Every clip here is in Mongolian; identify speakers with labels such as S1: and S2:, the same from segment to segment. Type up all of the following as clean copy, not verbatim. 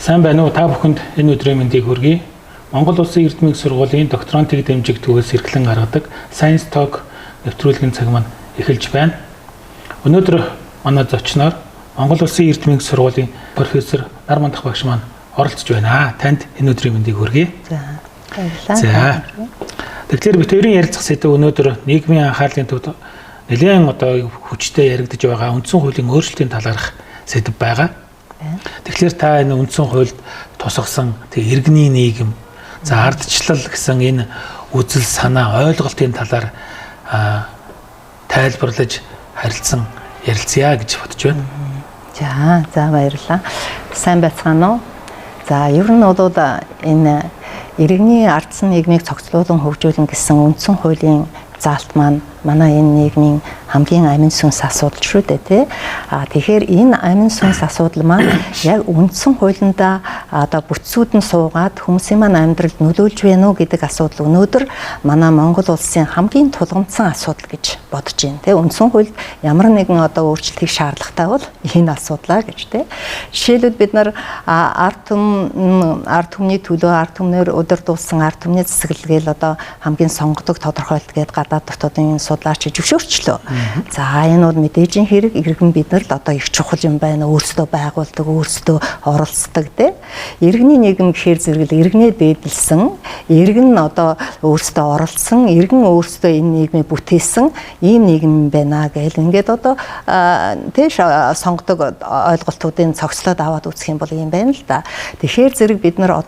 S1: Сайн байна уу? Та бүхэнд энэ өдрийн мэндийг хүргэе. Монгол Улсын эрдэмтний сургуулийн докторантыг дэмжигдгээс эрхлэн гаргадаг Science Talk нэвтрүүлгийн цаг маань эхэлж байна. Өнөөдөр манай зочноор Монгол Улсын эрдэмтний сургуулийн профессор Нармандах багш маань оролцож байна. Танд энэ өдрийн мэндийг хүргэе. За. Тэгэхээр бид хоёрын ярилцах сэдэв өнөөдөр нийгмийн анхаарлын төвд нэлээд хүчтэй яригдж байгаа үндсэн хуулийн өөрчлөлтийн талаарх сэдэв байгаа. Тэгэхээр та энэ үндсэн хуульд тусгасан иргэний нийгэм, за ардчлал гэсэн энэ үзэл санаа ойлголтын талаар тайлбарлаж харилцсан ярилцъя гэж бодож байна.
S2: За баярлалаа. Сайн байцгаана уу? За ер нь бол энэ иргэний ардсан нийгмийг цогцлуулан хөгжүүлнэ гэсэн үндсэн хуулийн заалт маань манай энэ нийгмийн хамгийн амин сүнс асуудал шүү дээ тий. Тэгэхээр энэ амин сүнс асуудал маань яг үндсэн хуулиндаа бүтцүүд нь суугаад хүмүүсийн маань амьдралд нөлөөлж байна уу гэдэг асуудал өнөөдөр манай Монгол улсын хамгийн тулгамдсан асуудал гэж бодож байна тий. Үндсэн хуульд ямар нэгэн өөрчлөлтийг шаардлагатай бол энэ асуудлаа гэж тий. Жишээлбэл бид нар ард түмний төлөө ард түмнэр удирдуулсан ард түмний засаглалгээл хамгийн сонгодог тодорхойлт гэдэг гадаад дотоодын судлаач зөвшөөрчлөө. За энэ бол мэдээж хэрэг иргэн биднэрт их чухал юм байна. Өөрсдөө байгуулдаг, өөрсдөө оролцдог тий. Иргэний нийгэм гэхээр зэрэг иргэнээ дээдлсэн, иргэн өөрсдөө оролцсон, иргэн өөрсдөө энэ нийгмийг бүтээсэн ийм нийгэм байна гэл ингээд тий сонгодог ойлголтуудын цогцлоод аваад үзэх юм бол юм байна л да. Тэгэхээр зэрэг бид нар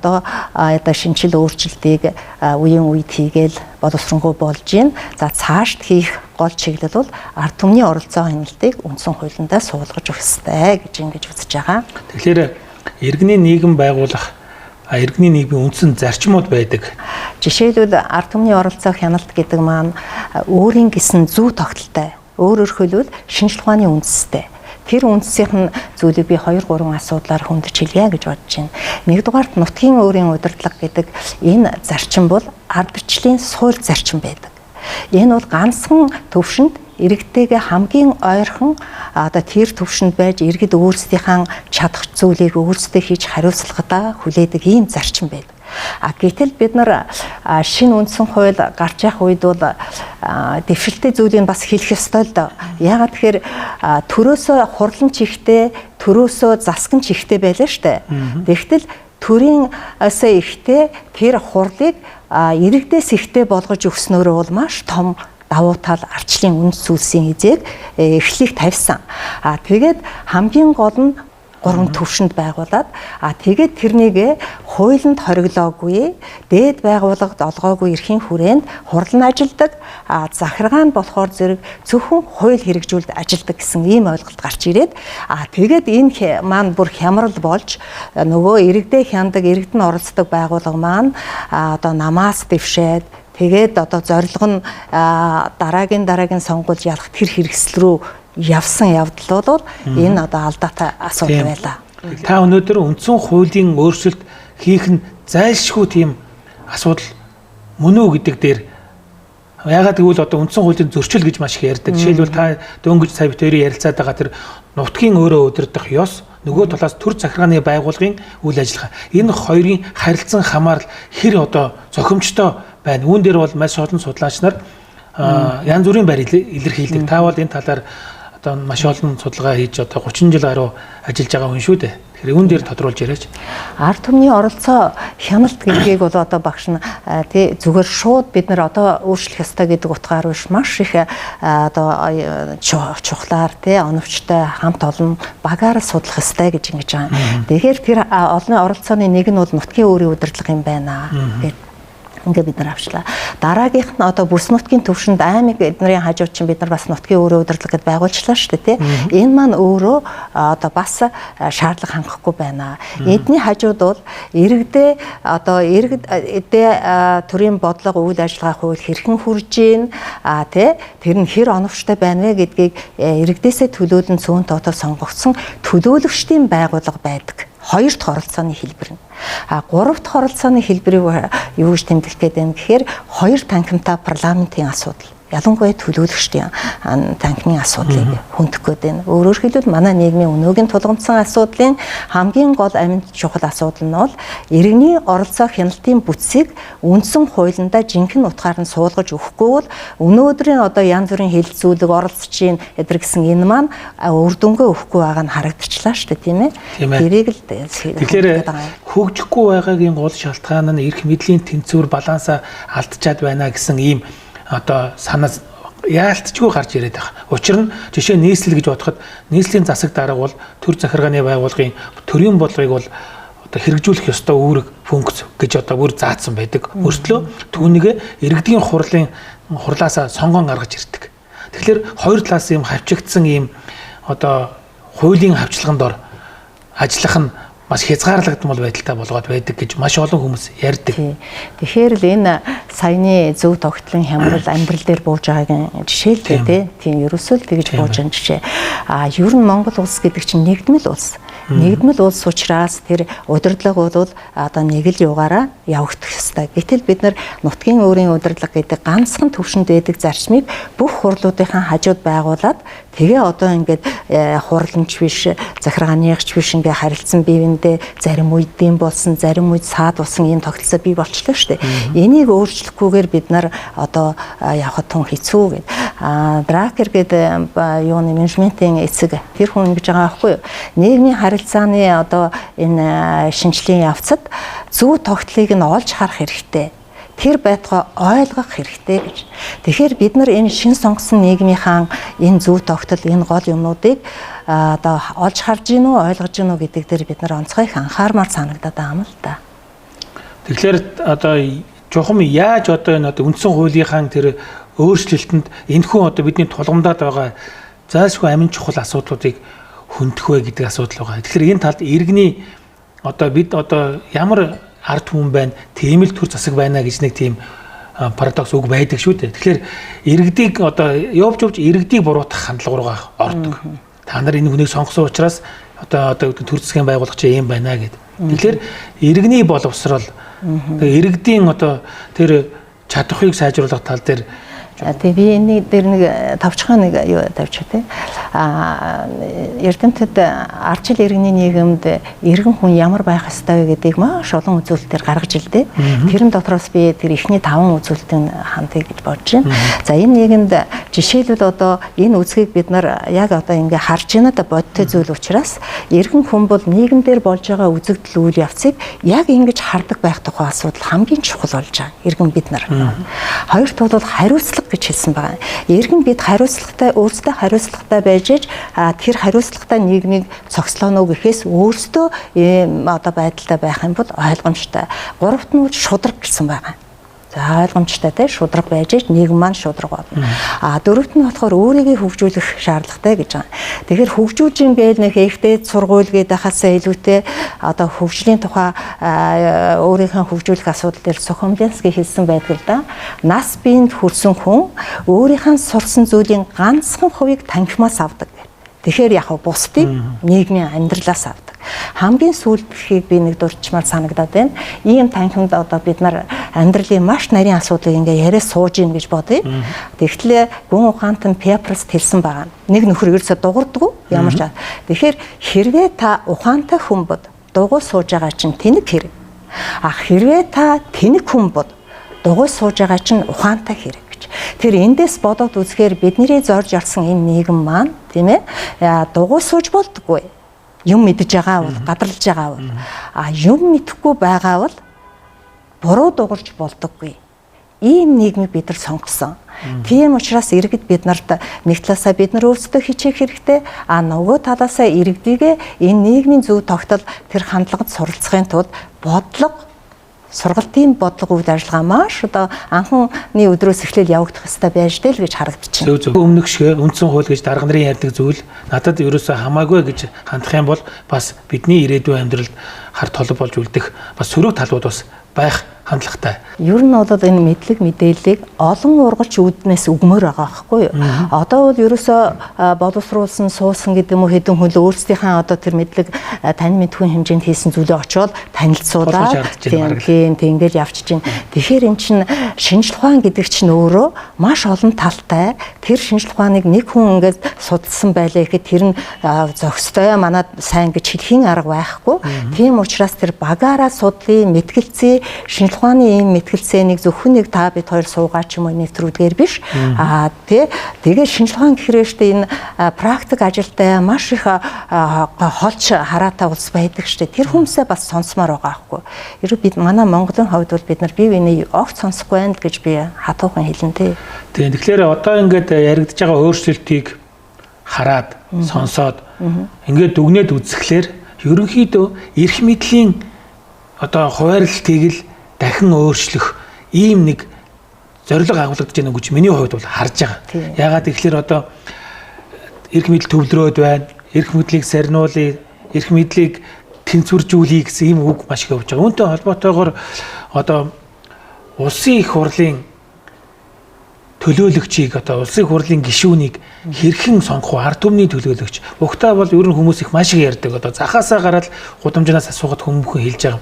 S2: шинжил өөрчлөлтийг үеийн үед хийгээл боловсронгуй болж байна. За цаашд хийх гол чиглэл бол ард түмний оролцоо хяналтыг үндсэн хуулиндаа суулгаж өгөх ёстой гэж ингэж үзэж байгаа.
S1: Тэгэхээр иргэний нийгэм байгуулах иргэний нийгмийн үндсэн зарчмууд байдаг.
S2: Жишээлбэл ард түмний оролцоо хяналт гэдэг маань өөрийн гэсэн зүй тогтолтой. Өөрөөр хэлбэл шинжлэх ухааны үндэстэй. Тэр үндсийн зүйлийг би 2-3 асуудлаар хөндөж хэлье гэж бодож байна. Нэгдүгээрт нутгийн өөрийн удирдлага гэдэг энэ зарчим бол ардчлалын сууль зарчим байдаг. Энэ бол ганцхан төвшөнд иргэдтэйгээ хамгийн ойрхон тэр төвшөнд байж иргэд өөрсдийнхээ чадах зүйлийг өөрсдөө хийж хариуцлагадаа хүлээдэг ийм зарчим байдаг. Гэтэл бид нар шинэ үндсэн хууль гарч явах үед бол дэвшилттэй зүйлийг бас хэлэх ёстой л доо. Яагаад тэгэхээр төрөөсөө хурлан чихтэй, төрөөсөө засган чихтэй байлаа штэ. Тэгтэл төрийн өсөө ихтэй тэр хурлыг иргэдээс ихтэй болгож өгснөөрөө бол маш том давуу тал ардчлалын үндэс зүйлсийн хязгааг эхлэлийг тавьсан. Тэгээд хамгийн гол нь 3 төвшөнд байгуулад тэгээд тэрнийг хуулинд хориглоогүй дээд байгууллагад олгоогүй эрхийн хүрээнд хурлан ажилдаг захиргаа нь болохоор зэрэг зөвхөн хууль хэрэгжүүлэлд ажилдаг гэсэн ийм ойлголт гарч ирээд тэгээд энэ маань бүр хямрал болж нөгөө иргэдээ хяндаг иргэд нь оролцдог байгууллага маань намаас дэвшээд тэгээд зорилго нь дараагийн сонгуульд ялах тэр хэрэгсэл рүү явсан явдал бол энэ алдаатай асуудал байлаа.
S1: Та өнөөдөр үндсэн хуулийн өөрчлөлт хийх нь зайлшгүй тийм асуудал мөн үү гэдэг дээр яагаад гэвэл үндсэн хуулийн зөрчил гэж маш их ярьдаг. Жишээлбэл та дөнгөж сая бид хоёрын ярилцаад байгаа тэр нутгийн өөрөө удирдах ёс нөгөө талаас төр захиргааны байгууллагын үйл ажиллагаа. Энэ хоёрын харилцан хамаарал хэр зохимжтой байна. Үүн дээр бол маш олон судлаач нар янз бүрийн барил илэрхийлдэг. Та бол энэ талаар маш олон судалгаа хийж 30 жил гаруй ажиллаж байгаа хүн шүү дээ. Тэгэхээр үүн дээр тодруулж яриач.
S2: Ард түмний оролцоо хяналт гэдгийг бол багш нь тий зүгээр шууд бид нар өөрчлөх ёстой гэдэг утгаар биш маш их чухлаар тий оновчтой хамт олон багаар судлах ёстой гэж ингэж байгаа. Тэгэхээр тэр олон оролцооны нэг нь бол нутгийн өөрийн удирдлага юм байна гэдэг. Ингээд бид нар авчлаа. Дараагийнх нь бүс нутгийн төвшөнд аймаг эднэрийн хажууд чинь бид нар бас нутгийн өөрийн удирдлагад байгуулчлаа шүү дээ тий. Энэ маань өөрөө бас шаардлага хангахгүй байна. Эдний хажууд бол иргэдээ төрийн бодлого үйл ажиллагаа хууль хэрхэн хүрж ийн тий тэр нь хэр оновчтой байна вэ гэдгийг иргэдээсээ төлөөлөн цөөн тоотоо сонгогдсон төлөөлөгчдийн байгууллага байдаг. 2 дахь оролцооны хэлбэр нь. 3 дахь оролцооны хэлбэрийг юу гэж тэмдэглэх гээд байна гэхээр 2 танхимтай парламентын асуудал. ялангуяа төлөөлөгчдийн танхимын асуудлыг хөндөх гээд байна. Өөрөөр хэлбэл манай нийгмийн өнөөгийн тулгамдсан асуудлын хамгийн гол амин чухал асуудал нь бол иргэний оролцоо хяналтын бүтцийг үндсэн хуулиндаа жинхэнэ утгаар нь суулгаж өгөхгүй бол өнөөдрийн одоо янз бүрийн хил зүйлэг оролцож ийн эдэр гэсэн энэ маань үр дүнгээ өгөхгүй байгаа нь харагдчихлаа шүү дээ, тийм ээ. Тэрийг л
S1: тэгэхээр хөгжихгүй байгаагийн гол шалтгаан нь эрх мэдлийн тэнцвэр балансаа алдчихад байна гэсэн ийм одоо санаа яалтчгүй гарч ирээд байгаа. Учир нь жишээ нийслэл гэж бодоход нийслэлийн засаг дарга бол төр захиргааны байгууллагын төрийн бодлогыг бол одоо хэрэгжүүлэх ёстой үүрэг функц гэж одоо бүр заасан байдаг. Өөрчлөө түүнийг иргэдийн хурлаасаа сонгон гаргаж ирдэг. Тэгэхээр хоёр талаас ийм хавчигдсан ийм одоо хуулийн хавчлаганд ор ажиллах нь маш хязгаарлагдмал байдалтай болгоод байдаг гэж маш олон хүмүүс ярьдаг.
S2: Тэгэхээр л энэ саяны зөв тогтлон хямрал амьдрал дээр бууж байгаагийн жишээ л дээ, тийм ерөөсөө л тэгж бууж байгаа жишээ. Ер нь Монгол улс гэдэг чинь нэгдмэл улс. Нэгдмэл улс учраас тэр удирдлага бол одоо нэг л югаараа явагдах ёстой. Гэтэл бид нар нутгийн өөрийн удирдлага гэдэг ганцхан төвшөнд байдаг зарчмыг бүх хурлуудынхаа хажууд байгуулад тэгээ одоо ингээд хурламж биш, захиргааныгч биш ингээд харилцан бивэндээ зарим үед дэм болсон, зарим үед саад болсон ийм тогтолцоо бий болчихлоо шүү дээ. Энийг өөрчлөхгүйгээр бид нар одоо явахад тун хэцүү гэдэг. Дракер гэдэг юуны менежментийн эцэг тэр хүн ингэж байгаа байхгүй юу? Нийгмийн харилцааны одоо энэ шинжлэлийн явцад зөв тогтлыг нь олж харах хэрэгтэй. Тэр байтугай ойлгох хэрэгтэй гэж. Тэгэхээр бид нар энэ шин сонгосон нийгмийнхаа энэ зөв тогтол, энэ гол юмнуудыг одоо олж харж гин үү, ойлгож гин үү гэдэг дээр бид нар онцгой их анхаармаар санагдаад байгаа юм л да.
S1: Тэгэхээр одоо жухам яаж одоо энэ одоо үндсэн хуулийнхаа тэр өөрчлөлтөнд энэхүү одоо бидний тулгамдаад байгаа зайлшгүй амин чухал асуудлуудыг хөндөх вэ гэдэг асуудал байгаа. Тэгэхээр энэ талд иргэний одоо бид одоо ямар ард хүн байна, тийм л төр засаг байна гэж нэг тийм парадокс үг байдаг шүү дээ. Тэгэхээр иргэдийг одоо явж иргэдийг буруутгах хандлага руугаа ордог. Та нар энэ хүнийг сонгосон учраас одоо төр засгийн байгуулагч юм байна гэд. Тэгэхээр иргэний боловсрол иргэдийн одоо тэр чадварыг сайжруулах тал дээр
S2: тэгээ би энэ дээр нэг тавчхан нэг юу тавьчих тий. Эрдэмтэд ардчил иргэний нийгэмд иргэн хүн ямар байх ёстой вэ гэдгийг маш олон үзүүлэлтээр гаргаж илдээ. Тэрэн дотроос би тэр ихний 5 үзүүлэлтийн хантыг гэж бодож байна. За энэ нийгэмд жишээлбэл одоо энэ үзгийг бид нар яг одоо ингээ харж байна да бодтой зүйл учраас иргэн хүн бол нийгэмдэр болж байгаа үзэгдэл үйл явцыг яг ингэж хардаг байх тухай асуудал хамгийн чухал болж байгаа. Иргэн бид нар. Хоёрт бол хариуцлага гэж хэлсэн байгаа. Иргэн бид хариуцлагатай өөрсдөө хариуцлагатай байж тэр хариуцлагатай нийгмийг цогцлооно гэхээс өөрсдөө одоо байдалтай байх юм бол ойлгомжтой. Гуравт нь шудраг гэсэн байгаа. За ойлгомжтой те шудраг байж нийгэм маань шудраг болно. Дөрөвт нь болохоор өөрийгөө хөгжүүлэх шаардлагатай гэж байгаа. Тэгэхээр хөгжүүлж ингээл нэг ихтэй сургууль гэдэг хасаа илүүтэй одоо хөгжлийн тухай өөрийнхөө хөгжүүлэх асуудал дээр Сухомлянский хэлсэн байдаг л да. Нас биенд хүрсэн хүн өөрийнхөө сурсан зүйлийн ганцхан хувийг танхимаас авдаг. Тэгэхээр яг бусдыг нийгмийн амьдралаас авдаг. Хамгийн сүүлдхийг би нэг дурчмаар санагдаад байна. Ийм танхимд одоо бид нар амьдралын маш нарийн асуудлыг ингээ яриа сууж ийн гэж бодъё. Тэгтлээ гүн ухаантан Пепрс хэлсэн байгаа. Нэг нөхөр ерөөсө дуурдаггүй ямар ч. Тэгэхээр хэрвээ та ухаантай хүн бод дугуй сууж байгаа чинь тэнэг хэрэг. Хэрвээ та тэнэг хүн бод дугуй сууж байгаа чинь ухаантай хэрэг. Тэр эндээс бодоод үзэхээр бидний зорж орсон энэ нийгэм маань тийм ээ дугуй сууж болдоггүй. Юм мэдж байгаа бол гадарлаж байгаа бол юм мэдэхгүй байгаа бол буруу дуурж болдоггүй. Ийм нийгмийг бид нар сонгосон. Тийм учраас иргэд бид нарт нэг талаасаа бид нар өөрсдөө хичээх хэрэгтэй. Нөгөө талаасаа иргэдийгээ энэ нийгмийн зөв тогтол тэр хандлагад суралцахын тулд бодлого сургалтын бодлого үйл ажиллагаа маш одоо анхны өдрөөс эхлээл явагдах хэрэгтэй байж тэл гэж харагдаж байна.
S1: Зөв өмнөх шиг үндсэн хууль гэж дарга нарын ярьдаг зүйл надад ерөөсөө хамаагүй гэж хандах юм бол бас бидний ирээдүйн амьдралд хар толб болж үлдэх бас сөрөг талууд бас байх хандлагатай.
S2: Ер нь бол энэ мэдлэг мэдээллийг олон ургач үүднээс өгмөр байгаа байхгүй юу? Одоо бол ерөөсөө боловсруулсан суусан гэдэг юм уу хэдэн хүн л өөрсдийнхээ одоо тэр мэдлэг тань мэдгүй хэмжээнд хийсэн зүйлээ очиод танилцуулаад тийм ингэж явчих чинь. Тэгэхээр эн чинь шинжлэх ухаан гэдэг чинь өөрөө маш олон талтай. Тэр шинжлэх ухааныг нэг хүн ингээд судалсан байлаа гэхэд тэр нь зохистой манад сайн гэж хэлхийн арга байхгүй. Тийм учраас тэр багаараа судлын мэтгэлцээ шинжлэх ухааны ийм мэтгэлцээнийг зөвхөн нэг та бид хоёр суугаа ч юм уу нэвтрүүлгээр биш. Тэгээд шинжлэх ухаан гэхрээ штэ энэ практик ажилтай маш их холч хараатай улс байдаг штэ. Тэр хүмүүсээ бас сонсомоор байгаа байхгүй. Ерөө бид манай Монголын хувьд бол бид нар бие биений огт сонсохгүй байна гэж би хатуухан хэлнэ тий.
S1: Тэгэхээр одоо ингээд яригдж байгаа өөрчлөлтийг хараад сонсоод ингээд дүгнээд үзэхлээр ерөнхийдөө эрх мэдлийн одоо хуваарлтыг л дахин өөрчлөх ийм нэг зорилго агуулгадж байна гэж миний хувьд бол харж байгаа. Яагаад гэвэл одоо эрх мэдэл төвлөрөөд байна. Эрх мэдлийг сарниулъя, эрх мэдлийг тэнцвэржүүлэе гэсэн ийм үг маш их явж байгаа. Үүнтэй холбоотойгоор одоо улсын их хурлын төлөөлөгчийг одоо улсын их хурлын гишүүнийг хэрхэн сонгох вэ? Ард түмний төлөөлөгч. Угтаа бол ер нь хүмүүс их маш их ярьдаг. Одоо захаасаа гараад гудамжнаас асуугаад хүмүүхэн хэлж байгаа.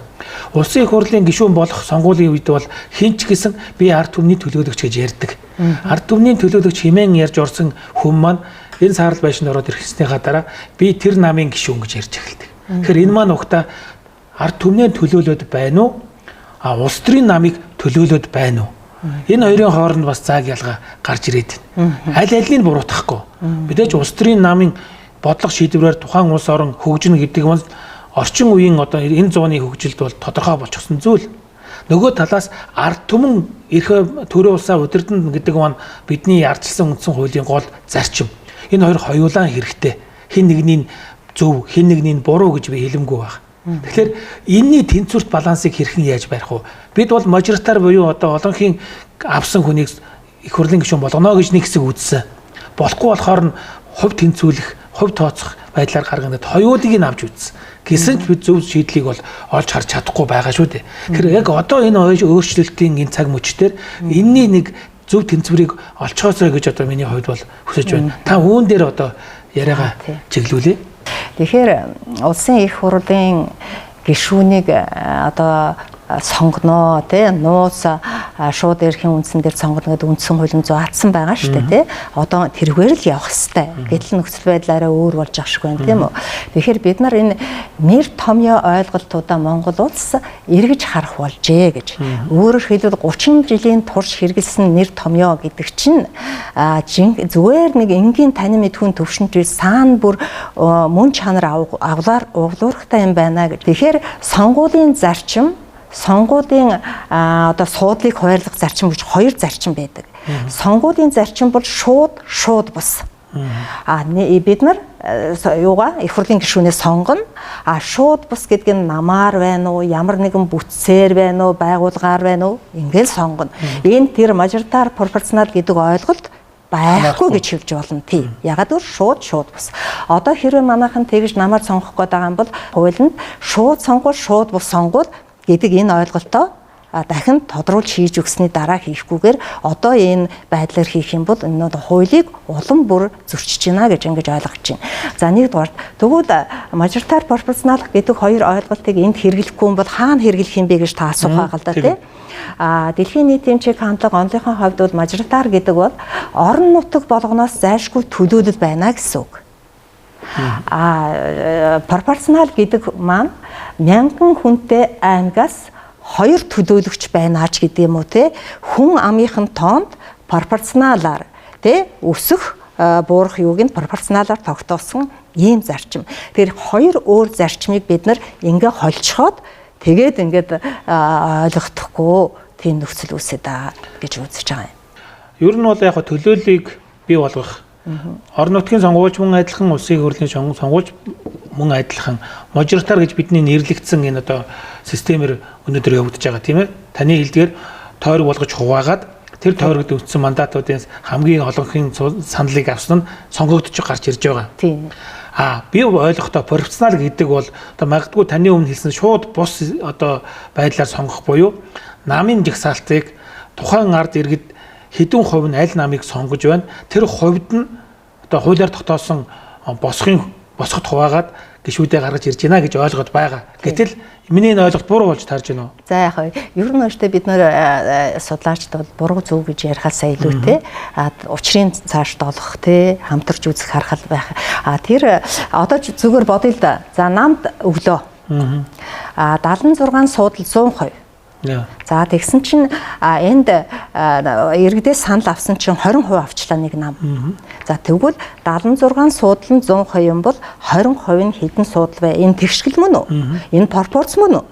S1: Улсын их хурлын гишүүн болох сонгуулийн үед бол хинч гэсэн би ард түмний төлөөлөгч гэж ярьдаг. Ард түмний төлөөлөгч хэмээн ярьж орсон хүн маань энэ саарл байшинд ороод ирэхснийхаа дараа би тэр намын гишүүн гэж ярьж эхэлдэг. Тэгэхээр энэ маань угтаа ард түмний төлөөлөд байна уу? Улс төрийн намыг төлөөлөд байна уу? Энэ хоёрын хооронд бас зааг ялгаа гарч ирээд байна. Аль алийг буруутгахгүй. Мэдээж улс төрийн намын бодлого шийдвэрээр тухайн улс орон хөгжинө гэдэг нь орчин үеийн одоо энэ зууны хөгжилд бол тодорхой болчихсон зүйл. Нөгөө талаас ард түмэн эрх төрийн улсаа удирдана гэдэг маань бидний ардчилсан үндсэн хуулийн гол зарчим. Энэ хоёр хоёулаа хэрэгтэй. Хин нэгний зөв, хин нэгний буруу гэж би хэлэмгүй байна. Тэгэхээр энэний тэнцвэрт балансыг хэрхэн яаж барих вэ? Бид бол мажоритар буюу одоо олонхын авсан хүнийг их хурлын гишүүн болгоно гэж нэг хэсэг үзсэн. Болохгүй болохоор нь хувь тэнцвүүлэх, хувь тооцох байдлаар гаргахад хоёулыг нь авч үзсэн. Гэсэн ч бид зөв шийдлийг бол олж харж чадахгүй байгаа шүү дээ. Тэгэхээр яг одоо энэ өөрчлөлтийн энэ цаг мөчтөр энэний нэг зөв тэнцвэрийг олцоосоо гэж одоо миний хувьд бол хүсэж байна. Та үүн дээр одоо яриагаа чиглүүлээ.
S2: Тэгэхээр улсын их хурлын гишүүнийг одоо сонгоно тий нууц шууд эрхийн үндсэн дээр сонгоно гэдэг үндсэн хуулийн заасан байгаа шүү дээ тий одоо тэргээр л явах хэвээр гэтэл нөхцөл байдлаараа өөр болж ах шиг байна тийм үү. Тэгэхээр бид нар энэ нэр томьёо ойлголтуудаа Монгол улс эргэж харах болжээ гэж өөрөөр хэлбэл 30 жилийн турш хэрэгэлсэн нэр томьёо гэдэг чинь зүгээр нэг энгийн танин мэдхүйн төвшинт саана бүр мөн чанар авлуурхтай юм байна гэж. Тэгэхээр сонгуулийн зарчим сонгуулийн одоо суудлыг хуваарлах зарчим гэж хоёр зарчим байдаг. Сонгуулийн зарчим бол шууд бус. Бид нар юугаа их хурлын гишүүнээ сонгоно. Шууд бус гэдэг нь намаар байна уу, ямар нэгэн бүтцээр байна уу, байгуулгаар байна уу, ингээл сонгоно. Энэ тэр мажоритар пропорционал гэдэг ойлголт байхгүй гэж хэлж болно. Тий. Ягаад гэвэл шууд бус. Одоо хэрвээ манайхан тэгж намаар сонгох гээд байгаа юм бол хуулинд шууд сонгуул, шууд бус сонгуул гэдэг энэ ойлголтоо дахин тодруулж хийж өгсөний дараа хийхгүйгээр одоо энэ байдлаар хийх юм бол энэ хуулийг улам бүр зөрчиж байна гэж ингэж ойлгож байна. За нэгдүгээр тэгвэл мажоритар пропорционал гэдэг хоёр ойлголтыг энд хэрэглэхгүй бол хаана хэрэглэх юм бэ гэж та асуух байгаа л да тий. Дэлхийн нийтийн чиг хандлага онлынхаа хувьд бол мажоритар гэдэг бол орон нутаг болгоноос зайлшгүй төлөөлөл байна гэсэн үг. Пропорционал гэдэг маань 1000 хүнтэй аймагаас 2 төлөөлөгч байна ч гэдэг юм уу те хүн амынхын тоонд пропорционалаар те өсөх буурах юуг нь пропорционалаар тогтоосон ийм зарчим. Тэгэхээр хоёр өөр зарчмыг бид нар ингээ холцоход тэгээд ингээд ойлгохдохгүй тийм нөхцөл үүсэт байгаа гэж үзэж байгаа юм.
S1: Ер нь бол яг төлөөллийг бий болгох орон нутгийн сонгуульч мөн адилхан улсын их хурлын сонгуульч мөн адилхан мажоритар гэж бидний нэрлэгдсэн энэ одоо системээр өнөөдөр явагдаж байгаа тийм ээ. Таны хэлдгээр тойрог болгож хуваагаад тэр тойрогт өгсөн мандатуудын хамгийн олонхын саналыг авсан нь сонгогдож гарч ирж байгаа.
S2: Тийм.
S1: Би ойлгохдоо профессионал гэдэг бол одоо магадгүй таны өмнө хэлсэн шууд бус одоо байдлаар сонгох буюу намын жагсаалтыг тухайн ард иргэд хэдэн хувь нь аль намыг сонгож байна. Тэр хувьд нь одоо хуулиар тогтоосон босгох хуваагаад гишүүдээ гаргаж ирж байна гэж ойлгоод байгаа. Гэтэл миний энэ ойлголт буруу болж таарж байна уу?
S2: За яг ер нь өөртөө бид нэр судлаачд бол буруу зөв гэж ярихаас илүүтэй учрын цаашд олох те хамтарч үзэх харахад байх. Тэр одоо зүгээр бодъё л да. За намд өглөө. 76 суудал 100%. За тэгсэн чинь энд иргэдээс санал авсан чинь 20% авчлаа нэг нам. За тэгвэл 76 суудал нь 100% юм бол 20% нь хэдэн суудал вэ? Энэ тэгшгэл мөн үү? Энэ пропорц мөн үү?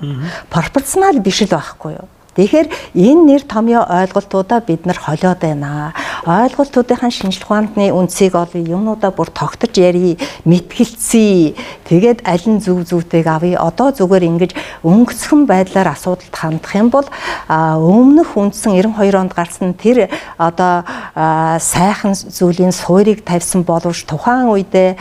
S2: Пропорционал биш л байхгүй юу? Тэгэхээр энэ нэр томьёо ойлголтуудаа бид нар холиод байна. Ойлголтуудын шинжлэх ухааны үндсийг олъё, юмнуудаа бүр тогтож ярий, мэтгэлцье. Тэгээд аль нь зөв зүйтэйг авъя. Одоо зүгээр ингэж өнгөцхөн байдлаар асуудалд хандах юм бол өмнөх үндсэн 92 онд гарсан тэр одоо сайхан зүйлийн суурийг тавьсан боловч тухайн үедээ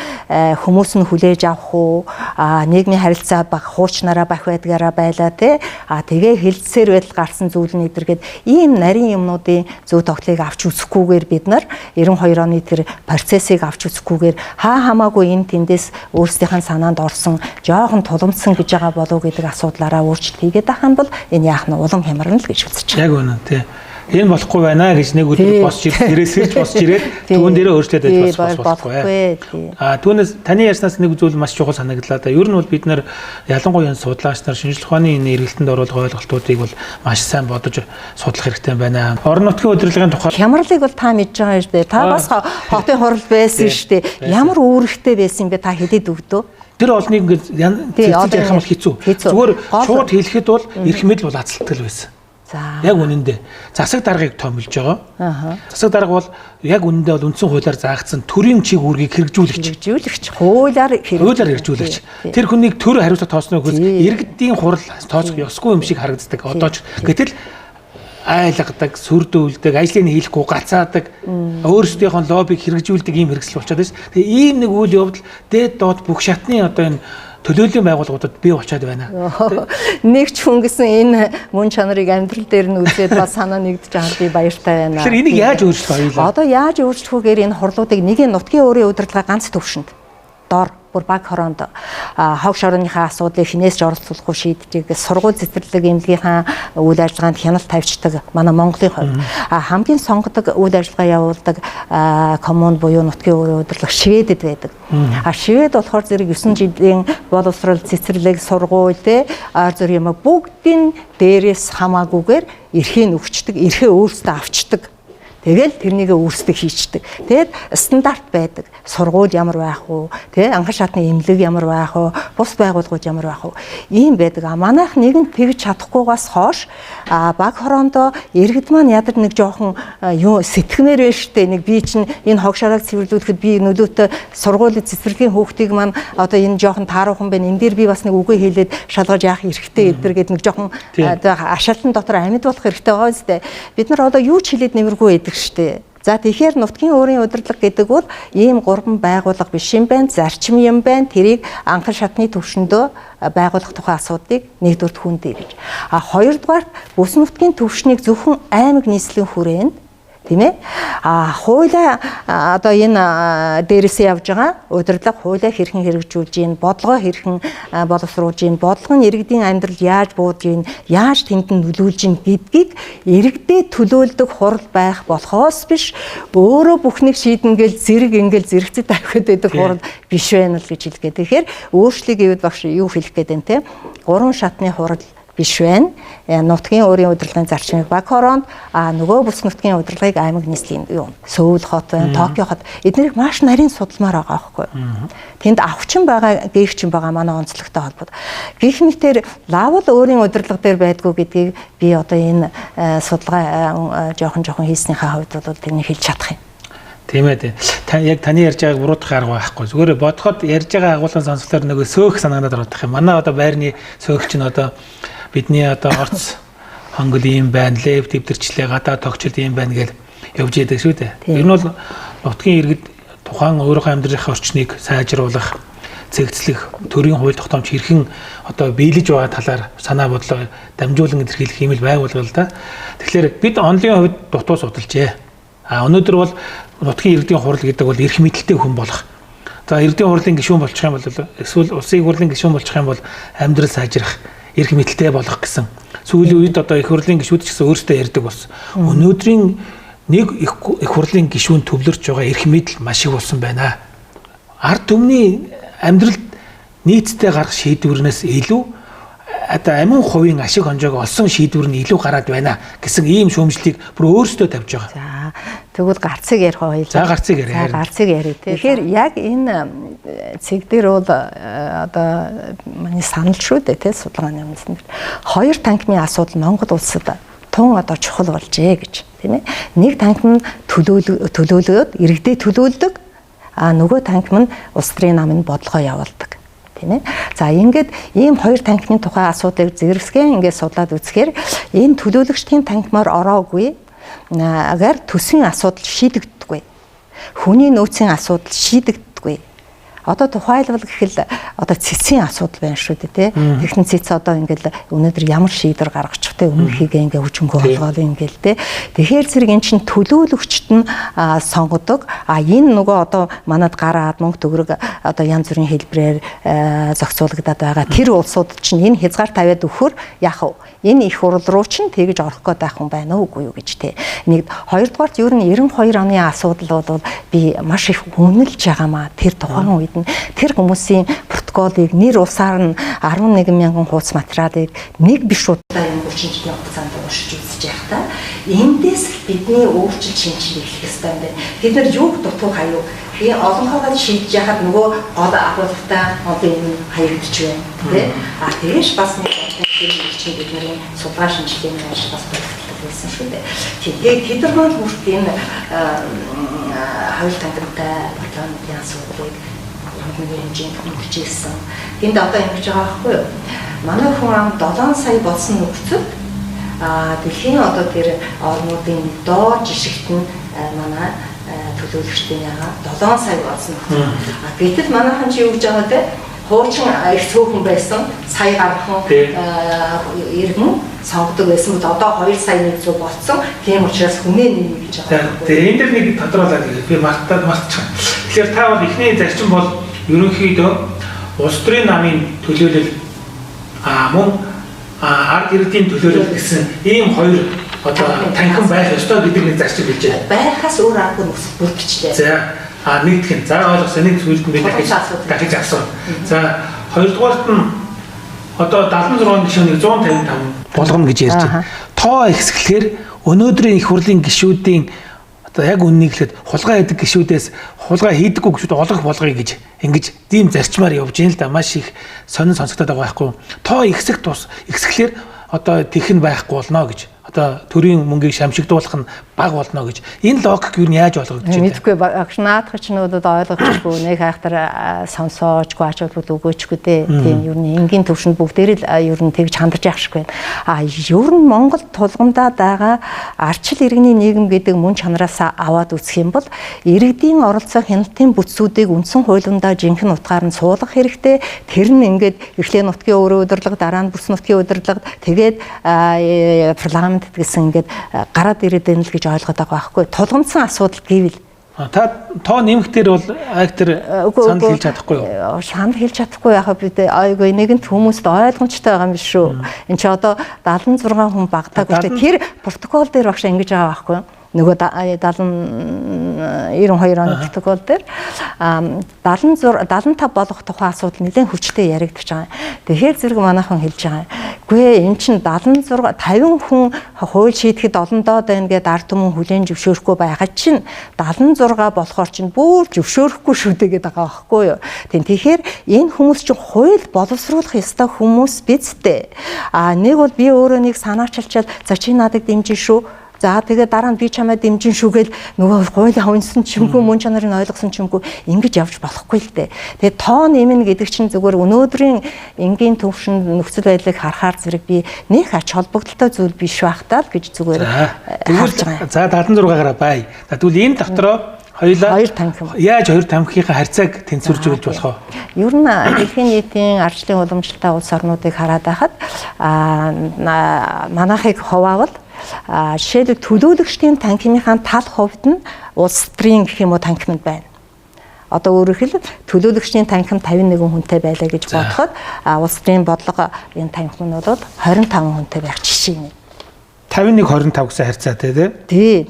S2: хүмүүс нь хүлээж авах уу, нийгмийн харилцаа баг хуучнараа бах байдгаараа байлаа те. Тэгээ хилцээр байдал гарсан зүйл нь эдэргээд ийм нарийн юмнуудын зөв тогтлыг авч үзэхгүйгээр бид нар 92 оны тэр процессыг авч үзэхгүйгээр хамаагүй энэ тэндээс өөрсдийнх нь санаанд орсон жоохон тулгымдсан гэж байгаа болов гэдэг асуудлаараа өөрчлөлт хийгээд ах юм бол энэ яах нь улам хямрна л гэж үзэж байна.
S1: Яг үнэ тий. Энэ болохгүй байна гэж нэг өдөр босч сэрж босч ирээд түүн дээрээ өөрчлөлт байж болохгүй. Түүнээс таны ярьснаас нэг зүйл маш чухал санагдлаа да. Ер нь бол бид нар ялангуяа судлаач нар шинжлэх ухааны энэ эргэлтэнд оруулах ойлголтуудыг бол маш сайн бодож судлах хэрэгтэй байна. Орон нутгийн удирдлагын тухай
S2: хямралыг бол та мэдж байгаа шүү дээ. Та бас хотын хурал байсан шүү дээ. Ямар үүрэгтэй байсан бэ та хэдэд өгдөө?
S1: Тэр олныг ингээд зэрцэж ярих юм бол хэцүү. Зүгээр шууд хэлэхэд бол эрх мэдэл бол азалтгал байсан. Яг үнэндээ засаг даргыг томилж байгаа. Засаг дарга бол яг үнэндээ бол үндсэн хуулиар заагдсан төрийн чиг үүргийг хэрэгжүүлэгч. Хуулиар хэрэгжүүлэгч. Тэр хүнийг төр хариуцлага тооцно гэхэл иргэдийн хурал тооцох ёсгүй юм шиг харагддаг. Одоо ч гэтэл айлгадаг, сүрдүүлдэг, ажлыг хийхгүй гацаадаг, өөрсдийнх нь лоббиг хэрэгжүүлдэг ийм хэрэгсэл болчиход байна. Тэгээ ийм нэг үйл явдал дээд доод бүх шатны одоо энэ төлөөллийн байгууллагуудад бий болчиход байна.
S2: Нэг ч хүн гэсэн энэ мөн чанарыг амьдрал дээр нь үзээд бас санаа нэгдэж байгаа би баяртай байна.
S1: Тэгэхээр энийг яаж өөрчлөх вэ?
S2: Одоо яаж өөрчлөх вэгээр энэ хурлуудыг нэг нь нутгийн өөрийн удирдлага ганц төвшөнд дор бүр баг хороонд хог шорооныхаа асуудлыг хинээс ч оролцуулахгүй шийддэг, сургууль цэцэрлэг эмнэлгийнхаа үйл ажиллагаанд хяналт тавьчихдаг манай Монголын хувьд хамгийн сонгодог үйл ажиллагаа явуулдаг коммунд буюу нутгийн өөрийн удирдлага Шведэд байдаг. Швед болохоор зэрэг 9 жилийн боловсрол цэцэрлэг сургууль те зөв юм бүгдийн дээрээс хамаагүйгээр эрхийг өгчдөг, эрхээ өөрсдөө авчдаг. Тэгэл тэрнийг өөрсдөө хийчдэг. Тэгэд стандарт байдаг. Сургууль ямар байх вэ? Тэ анхан шатны эмнэлэг ямар байх вэ? Бус байгууллагууд ямар байх вэ? Ийм байдаг. Манайх нэгэн тэгж чадахгүйгаас хойш баг хороондоо иргэд маань ядар нэг жоохон юу сэтгэмээр байна штэ. Нэг би чинь энэ хог шороог цэвэрлүүлэхэд би нөлөөтэй сургуулийн цэцэрлэгийн хүүхдийг маань одоо энэ жоохон тааруухан байна. Энэ дээр би бас нэг үгээ хэлээд шалгаж яах хэрэгтэй эдэргээд нэг жоохон ашаалтан дотор амьд болох хэрэгтэй байгаа үстэй. Бид нар одоо юу ч хэлээд нэмэргүй байдаг штэ. За тэгэхээр нутгийн өөрийн удирдлага гэдэг бол ийм гурван байгууллага биш юм байна, зарчим юм байна. Тэрийг анхан шатны төвшөндөө байгуулах тухай асуудыг нэгдүгээр хүндээ гэж. Хоёрдугаар бүс нутгийн төвшнийг зөвхөн аймаг нийслэлийн хүрээнд тийм ээ. Хуулиа одоо энэ дээрээсээ явж байгаа удирдлага хуулиа хэрхэн хэрэгжүүлж гин, бодлогоо хэрхэн боловсруулж гин, бодлого нь иргэдийн амьдрал яаж буудж гин, яаж тэнд нь нөлөөлж гин гэдгийг иргэдэд төлөөлдөг хурал байх болохоос биш өөрөө бүхнийг шийдэн гэл зэрэг ингээл зэрэгцэд тавихад байдаг хурал биш байна л гэж хэлгээд. Тэгэхээр өөрчлөлийг ивэд багш юу хэлэх гээд байна те? 3 шатны хурал биш байна. Нутгийн өөрийн удирдлагын зарчмыг баг хороонд нөгөө бүс нутгийн удирдлагыг аймаг нийслэлийн юу Сөүл хот байна, Токио хот эднийг маш нарийн судалмаар байгаа байхгүй. Тэнд авчин байгаа, гээгчин байгаа манай онцлогтой холбоод. Гэх мэтээр лавл өөрийн удирдлага дээр байдгүй гэдгийг би одоо энэ судалгаа жоохон хийснийхаа хувьд бол тэрнийг хэлж чадах юм.
S1: Тийм ээ. Яг таны ярьж байгааг буруудах арга байхгүй. Зүгээр бодоход ярьж байгаа агуулгын сонсголоор нөгөө сөөх санагдаад орох юм. Манай одоо байрны сөөх чинь одоо бидний одоо орц хонгол юм байна, лев дэвтэрчлээ, гадаа тогтчл юм байна гэж явж яадаг шүү дээ. Энэ бол нутгийн иргэд тухайн өөрийнхөө амьдралын орчныг сайжруулах, цэгцлэх төрийн хууль тогтоомж хэрхэн одоо биелэж байгаа талаар санаа бодлоо дамжуулан илэрхийлэх юм байгуулгал да. Тэгэхээр бид онлын хувьд дутуу судалжээ. Өнөөдөр бол нутгийн иргэдийн хурал гэдэг бол эрх мэдэлтэй хүн болох. За иргэдийн хурлын гишүүн болчих юм бол эсвэл улсын их хурлын гишүүн болчих юм бол амьдрал сайжрах, эрх мэдэлтэй болох гэсэн. Сүүлийн үед одоо их хурлын гишүүд ч гэсэн өөрсдөө ярьдаг болсон. Өнөөдрийн нэг их хурлын гишүүн төвлөрч байгаа эрх мэдэл маш их болсон байна. Ард түмний амьдралд нийцтэй гарах шийдвэрнээс илүү одоо амин хувийн ашиг хонжоог олсон шийдвэр нь илүү гараад байна гэсэн ийм шүүмжлэлийг бүр өөрсдөө тавьж байгаа.
S2: За тэгвэл гарцыг ярих хоёул.
S1: За гарцыг ярих.
S2: Гарцыг ярих. Тэгэхээр яг энэ цэг дээр бол одоо миний санал шүү дээ тий судалгааны үндэсний. Хоёр танкны асуудал Монгол улсад тун одоо чухал болжээ гэж тийм ээ. Нэг танк нь төлөөлөөд иргэдэд төлөөлдөг. Нөгөө танк нь улс төрийн намын бодлогоо явуулдаг. Тийм ээ. За ингээд ийм хоёр танкны тухай асуудыг зэрэгсгэн ингээд судлаад үзэхээр энэ төлөөлөгчдийн танкмаар ороогүй агаар төсвийн асуудал шийдэгддэггүй. Хүний нөөцийн асуудал шийдэгддэггүй. Одоо тухайлбал гэхэл одоо цэцгийн асуудал байна шүү дээ тий. Техник цэц одоо ингээл өнөөдөр ямар шийдвэр гаргачих вэ? Өмнөхийгээ ингээ хүчингөө болгоод ингээл тий. Тэгэхээр зэрэг эн чинь төлөөлөгчт нь сонгодог. Энэ нөгөө одоо манад гараад мөнгө төгрөг одоо янз бүрийн хэлбэрээр зохицуулагдаад байгаа. Тэр улсууд чинь энэ хязгаар тавиад өгөхөр яах вэ? Энэ их хурл руу чинь тэгж орох гээд байх юм байна уугүй юу гэж тий. Нэг хоёрдугаарт ер нь 92 оны асуудал бол би маш их үнэлж байгаамаа. Тэр тухайн үед тэр хүмүүсийн протоколыг нэр усаар нь 11,000 хуудас материалыг нэг биш удаа энэ 30 жилийн хугацаанд уншиж үзэж явах та эндээс бидний өөрчлөлт шинжилгээ хийх хэрэгтэй юм байна. Бид нар юуг дутуу хаяа би олонхоогоо шийдэж яхад нөгөө гол агуулгатай одоо энэ хаягдчих байна. Тэгэж бас нэг чинь бидний судалгаа шинжилгээний ажил бас төлөвлөлт байсан шүү дээ. Тэгээд тэд нар бүрт энэ хавь тандамтай баталгааны асуудлыг нэг хэмжээнд хөндлөжсэн. Тэнд одоо ингэж байгаа байхгүй юу? Манай хүн ам 7 сая болсон нөхцөл дэлхийн одоо тэр орнуудын доор жишгт нь манай төлөөлөгчдийн яга 7 сая болсон нөхцөл. Гэтэл манайхан чи юу гэж байгаа вэ? Хуучин их цөөхөн байсан сая гархан иргэн сонгодог байсан бол одоо 2 сая нэг зүг болцсон. Тийм учраас хүнээ нэмэх гэж байгаа.
S1: Тэгээ энэ дэр нэг тодруулаад би мартчихсан. Тэгэхээр та бол эхний зарчим бол ерөнхийдөө улс төрийн намын төлөөлөл мөн ард иргэдийн төлөөлөл гэсэн ийм хоёр одоо танхим байх ёстой гэдэг нэг зарчим билж байна.
S2: Байхаас өөр аргагүй нөхцөл бүрдчихлээ.
S1: За нэгдэх нь за ойлгосон нэг зүйлд нь дахиж асуув. За хоёрдугаарт нь одоо 76 гишүүнийг 155 болгоно гэж ярьж байна. Тоо ихсгэлэхээр өнөөдрийн их хурлын гишүүдийн одоо яг үннийг хэлэхэд хулгай хийдэг гишүүдээс хулгай хийдэггүй гишүүд олгох болгоё гэж ингэж тийм зарчмаар явж ийн л да маш их сонин сонсогдоод байгаа байхгүй. Тоо ихсэх тус ихсгэлээр одоо тэгхэн байхгүй болно гэж одоо төрийн мөнгийг шамшигдуулах нь баг болно гэж энэ логик юу нь яаж ойлгогдож байна?
S2: Мэдгүй багш наадахчнуудад ойлгохгүй нэг хайхтар сонсоочгүй ачаалбал өгөөчгүй дээ. Тийм юу нь энгийн төвшөнд бүгдээр л юу нь тэгж хандарч явах шиг байна. Юу нь Монгол тулгамдаа байгаа арчил иргэний нийгэм гэдэг мөн чанараас аваад үзэх юм бол иргэдийн оролцоо хяналтын бүтцүүдийг үндсэн хуулиндаа жинхэнэ утгаар нь суулгах хэрэгтэй. Тэр нь ингээд эхлээ нутгийн өөрийн удирдлага дараа нь бүс нутгийн удирдлага тэгээд парламент гэсэн ингээд гараад ирээд байна л гэж ойлгоод байгаа байхгүй. Тулгамдсан асуудал гэвэл
S1: та тоо нэмэхтэр бол актер санал хэлж чадахгүй юу?
S2: Санал хэлж чадахгүй яхаа бид айгүй нэгэнт хүмүүст ойлгомжтой байгаа юм биш шүү. Энд чи одоо 76 хүн багтааг үстэй тэр протокол дээр багш ингэж байгаа байхгүй юу? Нөгөө 92 оны протокол дээр 75 болох тухайн асуудал нэлээд хүчтэй яригдчих байгаа. Тэгэхээр зэрэг манайхан хэлж байгаа. Үгүй эн чинь 76 50 хүн хууль шийдэхэд олондоо байна гэдээ ард түмэн хүлээн зөвшөөрөхгүй байхад чинь 76 болохоор чинь бүр зөвшөөрөхгүй шүү дээ гэдэг байгаа байхгүй юу. Тэгэхээр энэ хүмүүс чинь хууль боловсруулах ёстой хүмүүс бидтэй. Нэг бол би өөрөө нэг санаачилчаад за чи надад дэмжин шүү. За тэгээд дараа нь би чамайг дэмжин шүүгээл нөгөө хуулиа хүнсэн чимгүй мөн чанарыг ойлгосон чимгүй ингэж явж болохгүй л дээ. Тэгээд тоо нэмнэ гэдэг чинь зүгээр өнөөдрийн энгийн төвшөнд нөхцөл байдлыг харахаар зэрэг би нэг ач холбогдолтой зүйл биш байх таа л гэж зүгээр харж байгаа.
S1: За 76-аараа бай. Тэгвэл энэ дотроо
S2: Хоёр танхим.
S1: Яаж хоёр танхимынхаа харьцааг тэнцвэржүүлж болох вэ?
S2: Ер нь дэлхийн нийтийн ардчлалын уламжлалтай улс орнуудыг хараад байхад манайхыг хуваавал жишээлбэл төлөөлөгчдийн танхимынхаа тал хувьд нь улс төрийн гэх юм уу танхимд байна. Одоо өөрөөр хэлбэл төлөөлөгчдийн танхим 51 хүнтэй байлаа гэж бодоход улс төрийн бодлого энэ танхим нь бол 25 хүнтэй байх жишээ нь.
S1: 51-25 гэсэн харьцаа тий.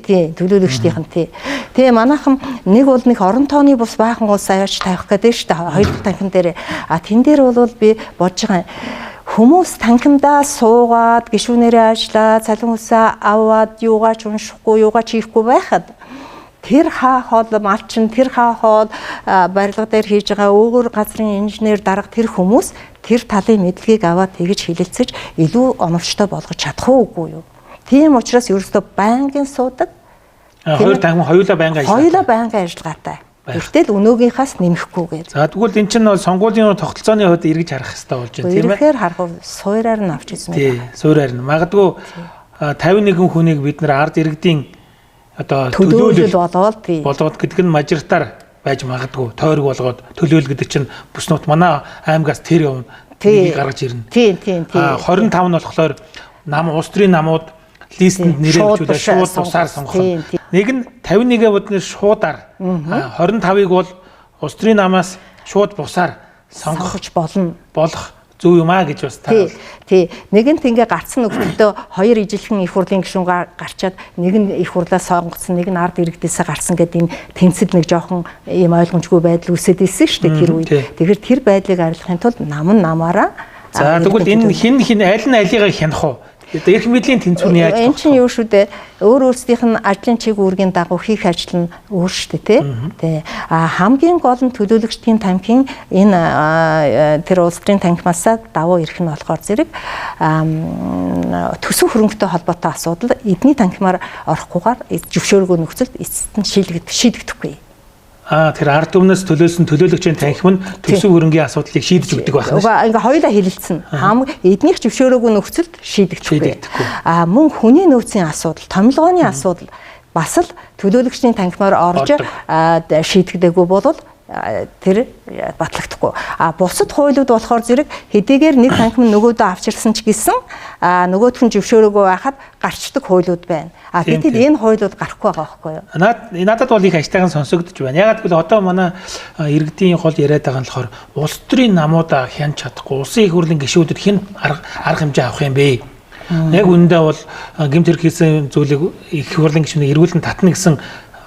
S2: Тий, төлөөлөгчдийнх нь тий. Тэгээ манайхан нэг бол нэг орон тооны бус баахан улс аяарч тавих гэдэг шүү дээ. Хоёр танхим дээр тэн дээр бол би бодож байгаа хүмүүс танхимдаа суугаад гишүүнээрээ ажиллаад цалин хүсээ аваад юугаач уншихгүй юугаач хийхгүй байхад тэр хаа хоол малчин тэр хаа хоол барилга дээр хийж байгаа өөр газрын инженер дарга тэр хүмүүс тэр талын мэдлэгийг аваад тэгж хилэлцэж илүү оновчтой болгож чадах уугүй юу? Тийм учраас ерөөсөө байнгын суудаг.
S1: Хоёр танхим хоёулаа байнгын ажиллагаа.
S2: Хоёулаа байнгын ажиллагаатай. Гэвтэл өнөөгийнхээс нэмэхгүйгээд.
S1: За тэгвэл эн чинь бол сонгуулийн тогтолцооны хувьд эргэж харах хэрэгтэй болж байна тийм ээ.
S2: Тэгэхээр харах суураар нь авч ирсэн
S1: байна. Тий, суураар нь. Магадгүй 51 хүнийг бид нар ард иргэдийн одоо төлөөлөл болгоод гэдэг нь мажоритар байж магадгүй. Тойрог болгоод төлөөлөл гэдэг чинь бүснут манай аймгаас тэр явна. Тэрийг гаргаж ирнэ.
S2: Тийм.
S1: 25 нь болохоор улс төрийн намууд листэнд нэрэлжүүлээ шууд тусаар сонгох. Нэг нь 51-гээ бодны шуудаар 25-ыг бол улс төрийн намаас шууд бусаар сонгож болох зөв юм аа гэж бас таа.
S2: Тий. Нэгэнт ингээ гарцсан нөхцөлдөө хоёр ижилхэн их хурлын гишүүн гарчаад нэг нь их хурлаа сонгоцсон, нэг нь ард иргэдээсээ гарсан гэдэг энэ тэнцэл нэг жоохон ийм ойлгомжгүй байдал үүсээд ирсэн шүү дээ тэр үед. Тэгэхээр тэр байдлыг арилгахын тулд намаараа.
S1: За тэгвэл энэ хин аль нь алийг хянах вэ? Эрх мэдлийн тэнцвэр нь яаж?
S2: Энд чинь юу шүү дээ. Өөр өөрсдийнх нь ажлын чиг үүргийн дагуу хийх ажил нь өөр шүү дээ, тий. Хамгийн гол нь төлөөлөгчдийн танхим энэ тэр улс төрийн танхимаас давуу ирэх нь болохоор зэрэг төсөв хөрөнгөтэй холбоотой асуудал эдний танхимаар орохгүйгээр зөвшөөрөгөө нөхцөлд эцэст нь шийдэгдэхгүй.
S1: Тэр ард түмнээс төлөөсөн төлөөлөгчийн танхим нь төсөв хөрөнгийн асуудлыг шийдэж өгдөг байх нь.
S2: Ингээ хоёулаа хэлэлцэн. Эднийх зөвшөөрөөгүй нөхцөлд шийдэгдэхгүй. Мөн хүний нөөцийн асуудал, томилгооны асуудал бас л төлөөлөгчийн танхимаар орж шийдэгдээгүй бол тэр батлагдахгүй. Бусад хуулиуд болохоор зэрэг хэдийгээр нэг танхим нөгөөдөө авчирсан ч гэсэн нөгөөх нь зөвшөөрөөгүй байхад гарчдаг хуулиуд байна. Гэтэл энэ хуулиуд гарахгүй байгаа байхгүй юу?
S1: Надад бол их ажтайхан сонсогдож байна. Ягаад гэвэл одоо манай иргэдийн гол яриад байгаа нь болохоор улс төрийн намуудаа хянч чадахгүй, улсын их хурлын гишүүдэд хэн арга хэмжээ авах юм бэ? Яг үүндээ бол гэмт хэрэг хийсэн зүйлийг их хурлын гишүүнийг эргүүлэн татна гэсэн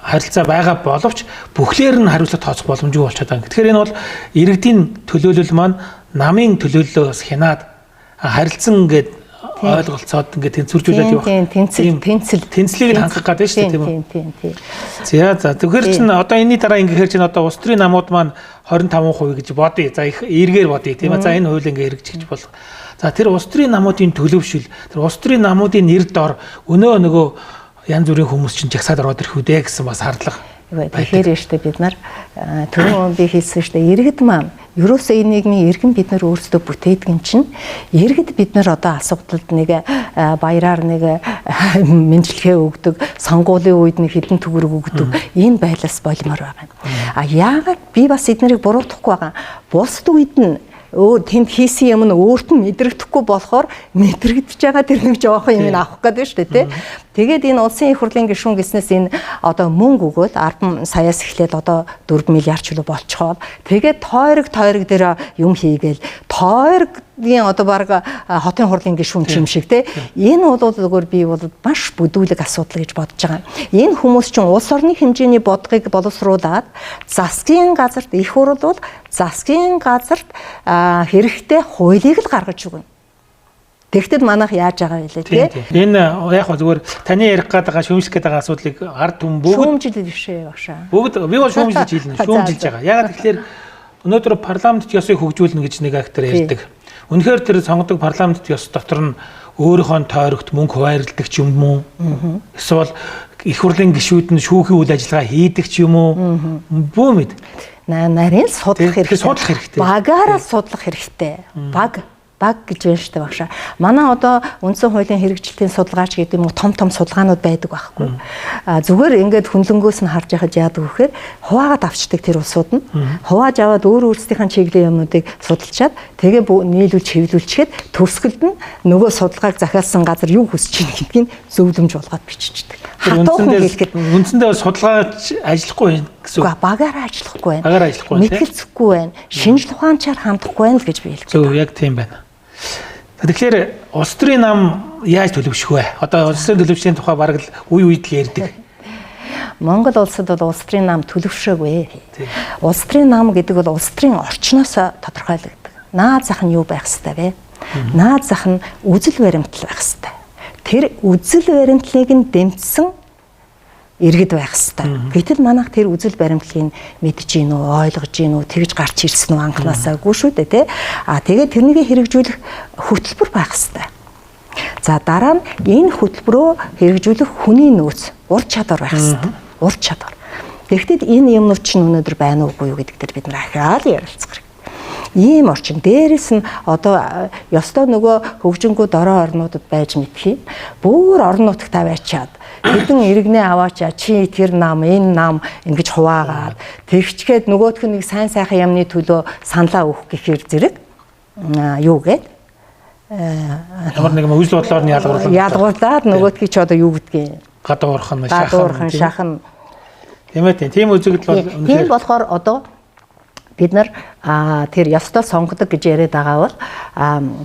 S1: харилцаа байгаа боловч бүхлээр нь хариуцлага тооцох боломжгүй болчиход байгаа. Тэгэхээр энэ бол иргэдийн төлөөлөл маань намын төлөөллөөс хянаад харилцан гээд ойлголцоод ингээд тэнцвэржүүлээд явах. Тэнцлийг л хангах гэдэг шүү дээ тийм үү? За тэгэхээр чинь одоо энэний дараа ингээд чинь одоо улс төрийн намууд маань 25% гэж бодъё. За их эргээр бодъё тийм ээ. За энэ хууль ингээд хэрэгжиж болох. За тэр улс төрийн намуудын төлөвшил, тэр улс төрийн намуудын нэр дор нөгөө янз бүрийн хүмүүс чинь жагсаад ороод ирэх үдэ гэсэн бас хардлага.
S2: Тэгэхээр штэ бид нар түрүүн би хэлсэн штэ иргэд маань ерөөсөө энэ нийгмийн иргэн бид нар өөрсдөө бүтээдэг юм чинь иргэд бид нар одоо асуудалд нэг баяраар нэг мэдлэгээ өгдөг, сонгуулийн үед нэг хэдэн төгрөг өгдөг энэ байлаас болмоор байгаа юм. Яагаад би бас эднэрийг буруутгахгүй байгаа. Бусд үед нь тэнд хийсэн юм нь өөрт нь мэдрэгдэхгүй болохоор мэдрэгдэж байгаа тэр нэг жоохон юм авах гэдэг шүү дээ тий. Тэгээд энэ улсын их хурлын гишүүн гэснээс энэ одоо мөнгө өгөөд 10 саяас эхлээд одоо 4 миллиард ч л болчихоо. Тэгээд тойрог дээр юм хийгээл тойргийн одоо баг хотын хурлын гишүүн юм шиг тий. Энэ бол зөвхөн би бол маш бүдүүлэг асуудал гэж бодож байгаа. Энэ хүмүүс чинь улс орны хэмжээний бодлогыг боловсруулад засгийн газарт их хурл бол засгийн газарт хэрэгтэй хуулийг л гаргаж өгнө. Тэгэхдээ манайх яаж байгаа вэ тий?
S1: Энэ яг зүгээр таны ярих гээд байгаа шүүмжлэх гээд байгаа асуудлыг ард түмэн бүгд
S2: шүүмжилж бишээ багшаа.
S1: Бүгд би бол шүүмжилж хэлнэ, шүүмжилж байгаа. Ягаад тэгэхээр өнөөдөр парламент ёсыг хөгжүүлнэ гэж нэг актер ярьдаг. Үнэхээр тэр сонгодог парламент ёс дотор нь өөрийнхөө тойрогт мөнгө хуваарлдаг ч юм уу? Эсвэл их хурлын гишүүд нь шүүхийн үйл ажиллагаа хийдэг ч юм уу? Бүү мэд.
S2: Нарийн судлах хэрэгтэй.
S1: Судлах хэрэгтэй.
S2: Багаараа судлах хэрэгтэй. Баг баг гэж байна шүү дээ багшаа. Манай одоо үндсэн хуулийн хэрэгжилтийн судалгаач гэдэг юм уу том судалгаанууд байдаг байхгүй. Зүгээр ингээд хүнлэнгөөс нь харж яхад яадаг вэхээр хуваагаад авчдаг тэр улсууд нь хувааж аваад өөрсдийнхээ чиглэлийн юмнуудыг судалчаад тэгээ нийлүүлж хэвлүүлчихэд төгсгөлд нь нөгөө судалгааг захиалсан газар юу хүсэж байна гэдгийг зөвлөмж болгоод биччихдэг.
S1: Үндсэндээ судалгаач ажиллахгүй байна гэсэн үг.
S2: Багаараа ажиллахгүй байна.
S1: Багаараа ажиллахгүй байна.
S2: Мэтгэлцэхгүй байна. Шинжлэх ухаанчаар хандахгүй байна гэж би хэлж байна.
S1: Зөв, яг тийм байна. Тэгэхээр улс төрийн нам яаж төлөвшөх вэ? Одоо улс төрийн төлөвшлийн тухай бараг л үед л ярьдаг.
S2: Монгол улсад бол улс төрийн нам төлөвшөөгүй. Улс төрийн нам гэдэг бол улс төрийн орчноос тодорхойлогддог. Наад зах нь юу байх ёстой вэ? Наад зах нь үзэл баримтал байх ёстой. Тэр үзэл баримтлалыг нь дэмжсэн иргэд байх ёстой. Гэтэл манайх тэр үзэл баримтлалыг мэдж гин үү, ойлгож гин үү, тэгж гарч ирсэн үү анханасаагүй шүү дээ, тий. Тэгээд тэрнийг хэрэгжүүлэх хөтөлбөр байх ёстой. За дараа нь энэ хөтөлбөрөө хэрэгжүүлэх хүний нөөц, ур чадвар байх ёстой. Ур чадвар. Тэгэхдээ энэ юмнууд чинь өнөөдөр байна уугүй юу гэдэг дээр бид нар ахиад ярилцах хэрэгтэй. Ийм орчин дээрээс нь одоо ёстой нөгөө хөгжингүүд орон орнуудад байж мэдхий бүр орон нутагт аваачаад хэдэн иргэнээ аваачаа чи тэр нам энэ нам ингэж хуваагаад тэгчгээд нөгөөх нь нэг сайн сайхан юмны төлөө саналаа өгөх гэхээр зэрэг юу гээд
S1: ямар нэг үйл бодлоор нь
S2: ялгуурлаад нөгөөдгийг ч одоо юу гэдгийг
S1: гадуурхан
S2: шахан
S1: тийм ээ тийм үзэгдэл бол
S2: тийм болохоор одоо бид нар тэр ёстой сонгодог гэж яриад байгаа бол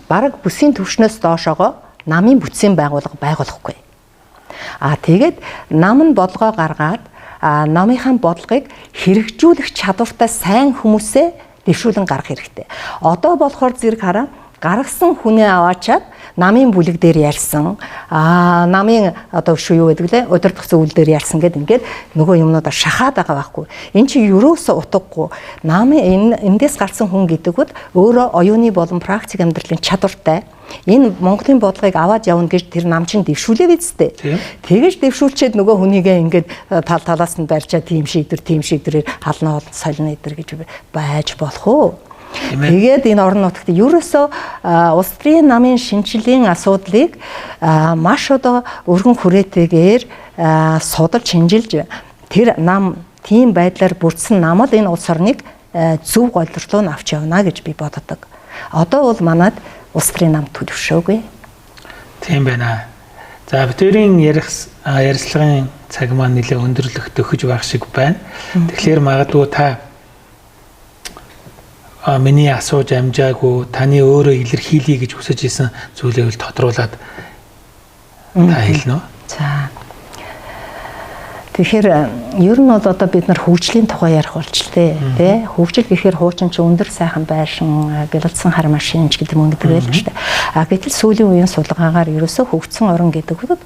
S2: бараг бүсийн түвшнээс доошоогоо намын бүтцийн байгууллага байгуулахгүй. Тэгээд нам нь бодлогоо гаргаад намынхаа бодлогыг хэрэгжүүлэх чадвартай сайн хүмүүсээ дэвшүүлэн гаргах хэрэгтэй. Одоо болохоор зэрэг хараа гаргасан хүнээ аваачаад намын бүлэг дээр ярьсан намын одоо шүү юу гэдэг лээ удирдах зөвлөл дээр ярьсан гэдэг ингээд нөгөө юмнуудаа шахаад байгаа байхгүй. Эн чинь юусоо утгагүй намын эндээс гарсан хүн гэдэгүүд өөрөө оюуны болон практик амьдралын чадвартай энэ Монголын бодлогыг аваад явна гэж тэр нам чинь дэвшүүлээ бидтэй. Тэгэж дэвшүүлчихэд нөгөө хүнийгээ ингээд талаас нь барьчаа тийм шийдвэрээр хална хоол солино идэр гэж байж болох уу? Тэгээд энэ орон нутагт ерөөсөө улс төрийн намын шинжилгээний асуудлыг маш одоо өргөн хүрээтэйгээр судалж шинжилж тэр нам тийм байдлаар бүрдсэн нам л энэ улс орныг зөв голдролоо нь авч явна гэж би боддог. Одоо бол манад улс төрийн нам төлөвшөөгүй.
S1: Тийм байна. За битэрийн ярилцлагын цаг маань нэлээд өндөрлөх төхөж байх шиг байна. Тэгэхээр магадгүй та миний асууж амжаагүй таны өөрөө илэрхийлье гэж хүсэж исэн зүйлээ тодруулаад та хэлнэ үү?
S2: За. Тэгэхээр ер нь бол одоо бид нар хөгжлийн тухай ярих болчлээ тий. Хөгжил гэхээр хуучин ч өндөр сайхан байшин, бэлдсэн хар машин ч гэдэг юм байдаг л шүү дээ. Гэтэл сүүлийн үеийн судалгаагаар ерөөсөө хөгжсөн орн гэдэг нь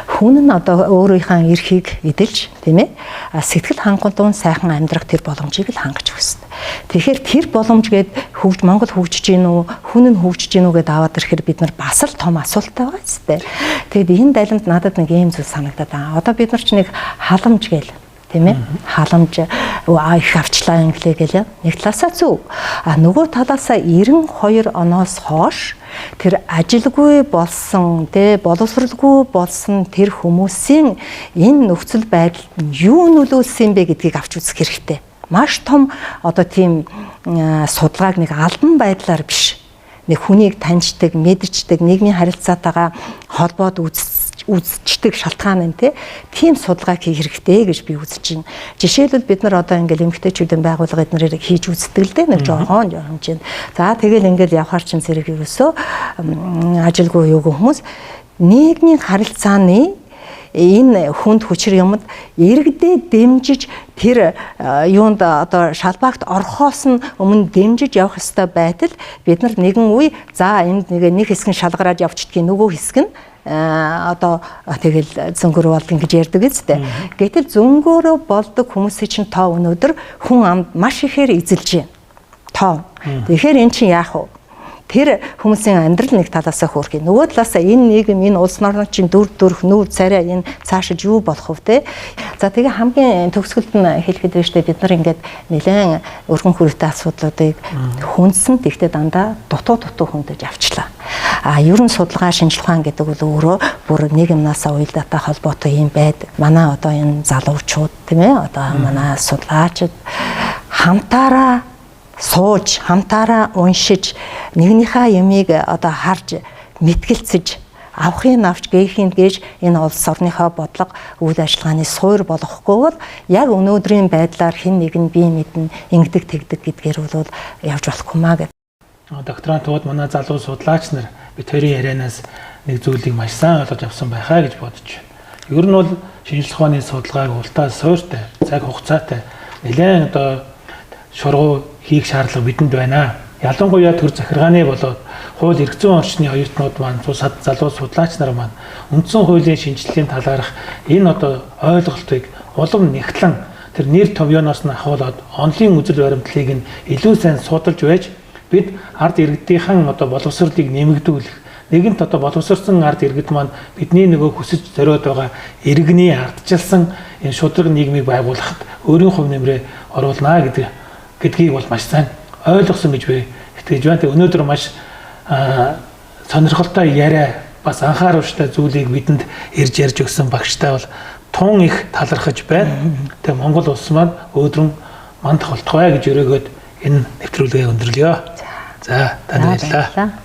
S2: хүн нь одоо өөрийнхөө эрхийг эдэлж тийм ээ сэтгэл хангалтын сайхан амьдрах тэр боломжийг л хангаж өгсөн. Тэгэхээр тэр боломж гээд Монгол хөгжиж гин үү, хүн нь хөгжиж гин үү гэдээ аваад ирэхээр бид нар бас л том асуулттай байгаа зү. Тэгэд энэ дайланд надад нэг ийм зүйл санагдаад байна. Одоо бид нар ч нэг халамж гээл тийм ээ халамж их авчлаа инглээ гээл нэг талаасаа зөв нөгөө талаасаа 92 оноос хойш тэр ажилгүй болсон тэ боловсралгүй болсон тэр хүмүүсийн энэ нөхцөл байдалд юу нөлөөлсөн бэ гэдгийг авч үзэх хэрэгтэй. Маш том одоо тийм судалгааг нэг албан байдлаар биш нэг хүнийг таньждаг, мэдэрчдэг, нийгмийн харилцаатайгаа холбоод үздэг шалтгаан нь тийм судалгааг хийх хэрэгтэй гэж би үзэж байна. Жишээлбэл бид нар одоо ингээл эмэгтэйчүүдийн байгууллага эднэрийг хийж үздэг л дээ нэг жоохон хэмжээнд. За тэгэл ингээл явхаар чин зэрэг ерөөсөө ажилгүй юугүй хүмүүс нийгмийн харилцааны энэ хүнд хүчээр юмд иргэдээ дэмжиж тэр юунд одоо шалбаагт орхоос нь өмнө дэмжиж явах ёстой байтал бид нар нэгэн үе за энд нэг хэсэг нь шалгараад явчихдгийг нөгөө хэсэг нь одоо тэгэл зөнгөөр болд ингэж ярьдаг үстэй. Гэтэл зөнгөөрөө болдог хүмүүсийн чинь тоо өнөөдөр хүн амд маш ихээр эзэлж байна. Тоо. Тэгэхээр эн чинь яах вэ? тэр хүмүүсийн амьдрал нэг талаасаа хөөрхий. Нөгөө талаасаа энэ нийгэм, энэ улс орны чинь дүр төрх, нүүр царай энэ цаашид юу болох вэ те? За тэгээ хамгийн төгсгөлд нь хэлэхэд байна шүү дээ. Бид нар ингээд нэлээд өргөн хүрээтэй асуудлуудыг хүндсэн. Тэгтээ дандаа дутуу хөндөж авчлаа. Ер нь судалгаа шинжилгээ ухаан гэдэг бол өөрөө бүр нийгэмнээс уялдаатай холбоотой юм байдаг. Манай одоо энэ залуучууд тийм ээ одоо манай судлаачид хамтаараа сууж, хамтаараа уншиж, нэгнийхээ ямиг одоо харж, мэтгэлцэж, авахын авч гээхийн гэж энэ улс орныхоо бодлого үйл ажиллагааны суур болохгүй бол яг өнөөдрийн байдлаар хэн нэг нь бие мэднэ, ингэдэг тэгдэг гэдгээр бол явж болохгүй маа гэдэг.
S1: Докторантууд манай залуу судлаач нар бид хоёрын ярианаас нэг зүйлийг маш сайн ойлгож авсан байхаа гэж бодож байна. Ер нь бол шинжлэх ухааны судалгааг ултаа суурьтай, цаг хугацаатай нэлээд одоо шургуу хийх шаардлага бидэнд байна. Ялангуяа төр захиргааны болоод хууль эрх зүйн орчны оюутнууд маань залуу судлаач нар маань үндсэн хуулийн шинжилгээний талаарх энэ одоо ойлголтыг улам нэгтлэн тэр нэр томьёоноос нь ахуулаад онлын үзэл баримтлалыг нь илүү сайн судалж байж бид ард иргэдийнхэн одоо боловсролыг нэмэгдүүлэх нэгэнт одоо боловсрсон ард иргэд маань бидний нөгөө хүсэж зориод байгаа иргэний ардчилсан энэ шудраг нийгмийг байгуулахад өөрийн хувь нэмрээ оруулнаа гэдгийг бол маш сайн ойлгосон гэж би итгэж байна. Тэгээ өнөөдөр маш сонирхолтой яриа бас анхааруулжтай зүйлийг бидэнд ирж ярьж өгсөн багштай бол тун их талархаж байна. Тэгээ Монгол улс маань өөдрөн мандах болтугай гэж өрөөгөөд энэ нэвтрүүлгээ өндөрлөё. За танд баярлалаа.